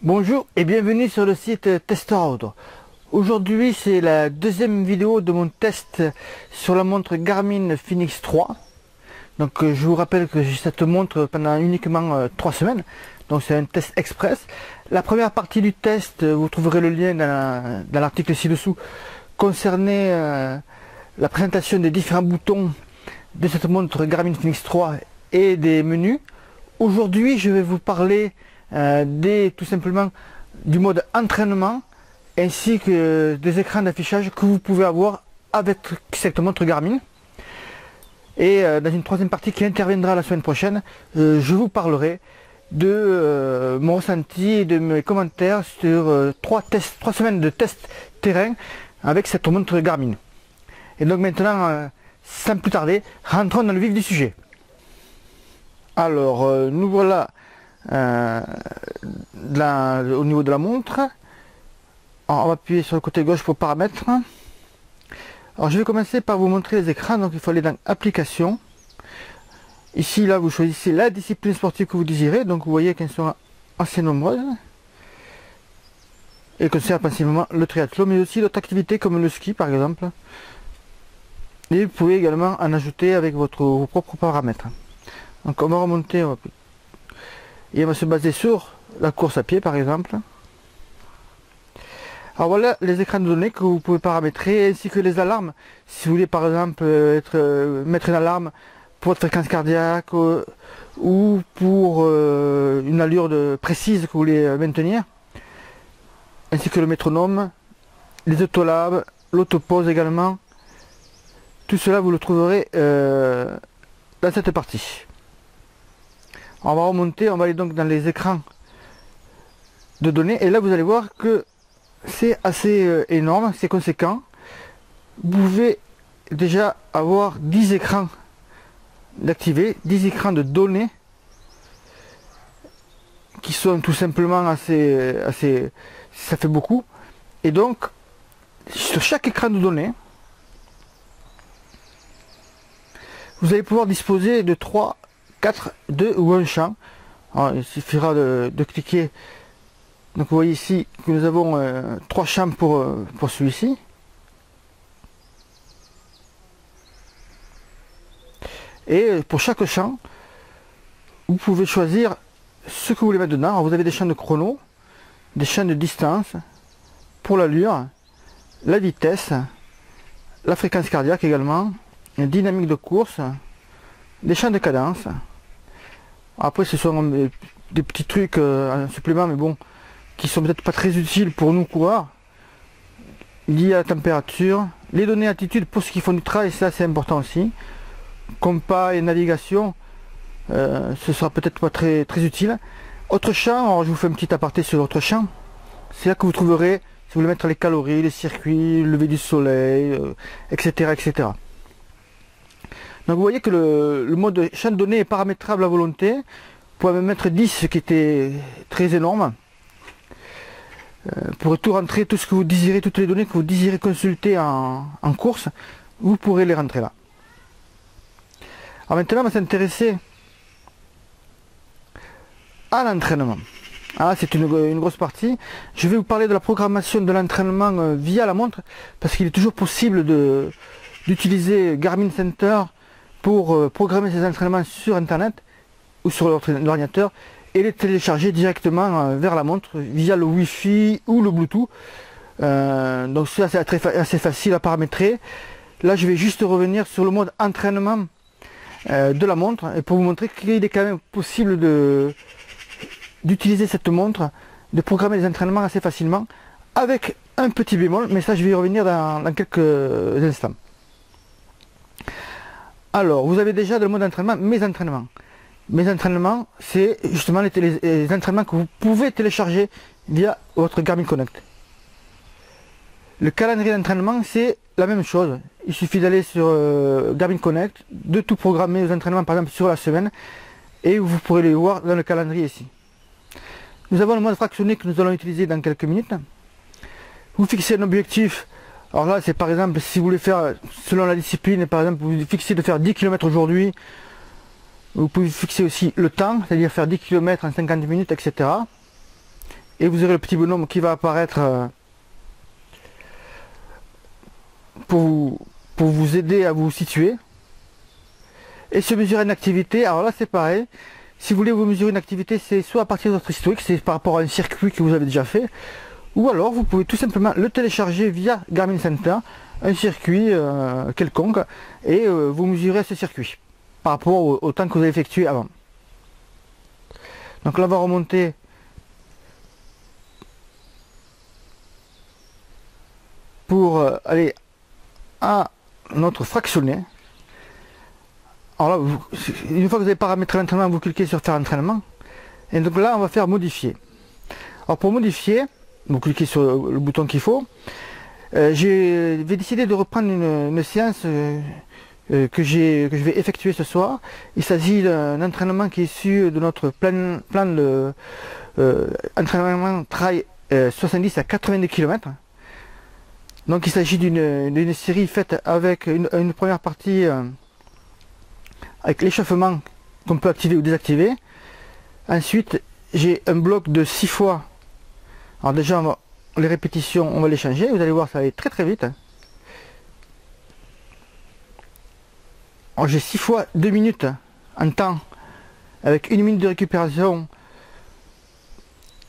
Bonjour et bienvenue sur le site TestOrdre. Aujourd'hui c'est la deuxième vidéo de mon test sur la montre Garmin Fenix 3. Donc je vous rappelle que j'ai cette montre pendant uniquement 3 semaines. Donc c'est un test express. La première partie du test, vous trouverez le lien dans l'article ci-dessous, concernait la présentation des différents boutons de cette montre Garmin Fenix 3 et des menus. Aujourd'hui je vais vous parler tout simplement du mode entraînement ainsi que des écrans d'affichage que vous pouvez avoir avec cette montre Garmin. Et dans une troisième partie qui interviendra la semaine prochaine, je vous parlerai de mon ressenti et de mes commentaires sur 3 semaines de test terrain avec cette montre Garmin. Et donc maintenant, sans plus tarder, rentrons dans le vif du sujet. Alors, nous voilà au niveau de la montre. Alors, on va appuyer sur le côté gauche pour paramètres. Alors je vais commencer par vous montrer les écrans. Donc il faut aller dans applications. Ici là vous choisissez la discipline sportive que vous désirez. Donc vous voyez qu'elles sont assez nombreuses et concernent principalement le triathlon, mais aussi d'autres activités comme le ski par exemple. Et vous pouvez également en ajouter avec vos propres paramètres. Donc on va remonter et on va se baser sur la course à pied par exemple. Alors voilà les écrans de données que vous pouvez paramétrer, ainsi que les alarmes. Si vous voulez par exemple mettre une alarme pour votre fréquence cardiaque ou pour une allure précise que vous voulez maintenir, ainsi que le métronome, les autolabs, l'autopause également. Tout cela vous le trouverez dans cette partie. On va remonter, on va aller donc dans les écrans de données et là vous allez voir que c'est assez énorme, c'est conséquent. Vous pouvez déjà avoir 10 écrans d'activer, 10 écrans de données qui sont tout simplement assez, ça fait beaucoup. Et donc sur chaque écran de données vous allez pouvoir disposer de 3, 4, 2 ou un champ. Alors, il suffira de cliquer. Donc vous voyez ici que nous avons 3 champs pour celui-ci. Et pour chaque champ, vous pouvez choisir ce que vous voulez mettre dedans. Alors, vous avez des champs de chrono, des champs de distance, pour l'allure, la vitesse, la fréquence cardiaque également, une dynamique de course, des champs de cadence. Après ce sont des petits trucs en supplément, mais bon, qui sont peut-être pas très utiles pour nous coureurs, liés à la température, les données altitude pour ceux qui font du trail, ça c'est important aussi, compas et navigation, ce sera peut-être pas très utile. Autre champ, alors je vous fais un petit aparté sur l'autre champ, c'est là que vous trouverez, si vous voulez mettre les calories, les circuits, le lever du soleil, etc., etc. Donc vous voyez que le mode champ de données est paramétrable à volonté. Vous pouvez même mettre 10, ce qui était très énorme. Pour tout rentrer, tout ce que vous désirez, toutes les données que vous désirez consulter en course, vous pourrez les rentrer là. Alors maintenant on va s'intéresser à l'entraînement. Ah, c'est une grosse partie. Je vais vous parler de la programmation de l'entraînement via la montre, parce qu'il est toujours possible d'utiliser Garmin Center pour programmer ses entraînements sur internet ou sur l'ordinateur et les télécharger directement vers la montre via le Wi-Fi ou le Bluetooth. Donc c'est assez facile à paramétrer. Là je vais juste revenir sur le mode entraînement de la montre et pour vous montrer qu'il est quand même possible d'utiliser cette montre, de programmer les entraînements assez facilement, avec un petit bémol, mais ça je vais y revenir dans quelques instants. Alors, vous avez déjà dans le mode entraînement mes entraînements. Mes entraînements, c'est justement les entraînements que vous pouvez télécharger via votre Garmin Connect. Le calendrier d'entraînement, c'est la même chose. Il suffit d'aller sur Garmin Connect, de tout programmer, les entraînements par exemple sur la semaine, et vous pourrez les voir dans le calendrier ici. Nous avons le mode fractionné que nous allons utiliser dans quelques minutes. Vous fixez un objectif. Alors là, c'est par exemple, si vous voulez faire, selon la discipline, par exemple, vous fixez de faire 10 km aujourd'hui, vous pouvez fixer aussi le temps, c'est-à-dire faire 10 km en 50 minutes, etc. et vous aurez le petit bonhomme qui va apparaître pour vous aider à vous situer. Et se mesurer une activité, alors là c'est pareil, si vous voulez vous mesurer une activité, c'est soit à partir de votre historique, c'est par rapport à un circuit que vous avez déjà fait, ou alors vous pouvez tout simplement le télécharger via Garmin Center, un circuit quelconque, et vous mesurez ce circuit par rapport au temps que vous avez effectué avant. Donc là on va remonter pour aller à notre fractionné. Alors là, une fois que vous avez paramétré l'entraînement, vous cliquez sur faire entraînement. Et donc là, on va faire modifier. Alors pour modifier, vous cliquez sur le bouton qu'il faut. Je vais décider de reprendre une séance que je vais effectuer ce soir. Il s'agit d'un entraînement qui est issu de notre plan de entraînement trail 70 à 90 km. Donc il s'agit d'une série faite avec une première partie avec l'échauffement qu'on peut activer ou désactiver. Ensuite, j'ai un bloc de 6 fois. Alors déjà, les répétitions, on va les changer. Vous allez voir, ça va aller très très vite. Alors j'ai 6 fois 2 minutes en temps, avec 1 minute de récupération.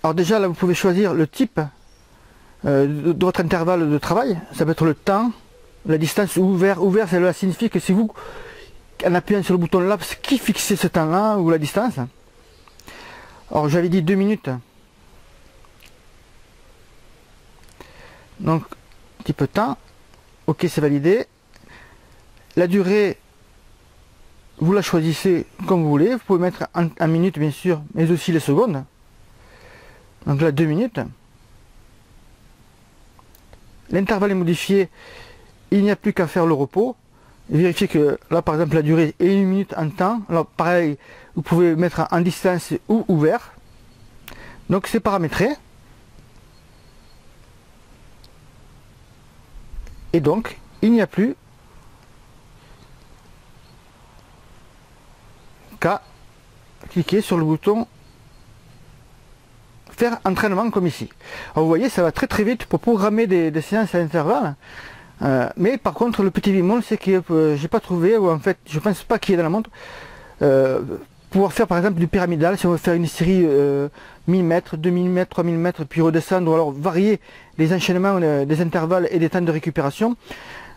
Alors déjà, là, vous pouvez choisir le type de votre intervalle de travail. Ça peut être le temps, la distance ouvert. Ouvert, cela signifie que si vous, en appuyant sur le bouton laps, qui fixez ce temps-là ou la distance. Alors j'avais dit 2 minutes. Donc, type temps. Ok, c'est validé. La durée, vous la choisissez comme vous voulez. Vous pouvez mettre en minutes, bien sûr, mais aussi les secondes. Donc là, 2 minutes. L'intervalle est modifié. Il n'y a plus qu'à faire le repos. Vérifiez que là, par exemple, la durée est 1 minute en temps. Alors, pareil, vous pouvez mettre en distance ou ouvert. Donc, c'est paramétré. Et donc, il n'y a plus qu'à cliquer sur le bouton faire entraînement comme ici. Alors, vous voyez, ça va très très vite pour programmer des séances à intervalles. Mais par contre, le petit bémol, c'est que j'ai pas trouvé, ou en fait, je pense pas qu'il y ait dans la montre, pouvoir faire par exemple du pyramidal, si on veut faire une série 1000 mètres, 2000 mètres, 3000 mètres, puis redescendre, ou alors varier les enchaînements, des intervalles et des temps de récupération.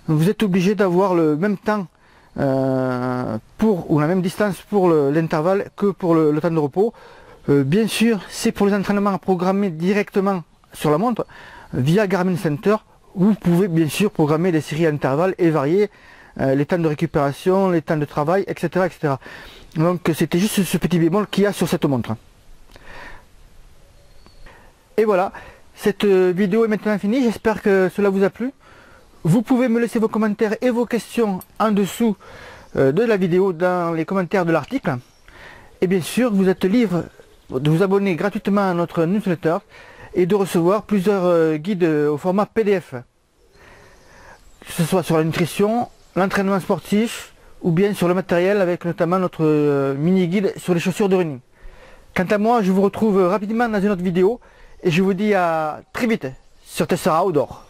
Vous êtes obligé d'avoir le même temps ou la même distance pour l'intervalle que pour le temps de repos. Bien sûr, c'est pour les entraînements à programmer directement sur la montre via Garmin Center. Vous pouvez bien sûr programmer des séries à intervalles et varier les temps de récupération, les temps de travail, etc. etc. Donc c'était juste ce petit bémol qu'il y a sur cette montre. Et voilà, cette vidéo est maintenant finie, j'espère que cela vous a plu. Vous pouvez me laisser vos commentaires et vos questions en dessous de la vidéo dans les commentaires de l'article. Et bien sûr, vous êtes libre de vous abonner gratuitement à notre newsletter et de recevoir plusieurs guides au format PDF. Que ce soit sur la nutrition, l'entraînement sportif ou bien sur le matériel avec notamment notre mini-guide sur les chaussures de running. Quant à moi, je vous retrouve rapidement dans une autre vidéo et je vous dis à très vite sur Tessera Outdoor.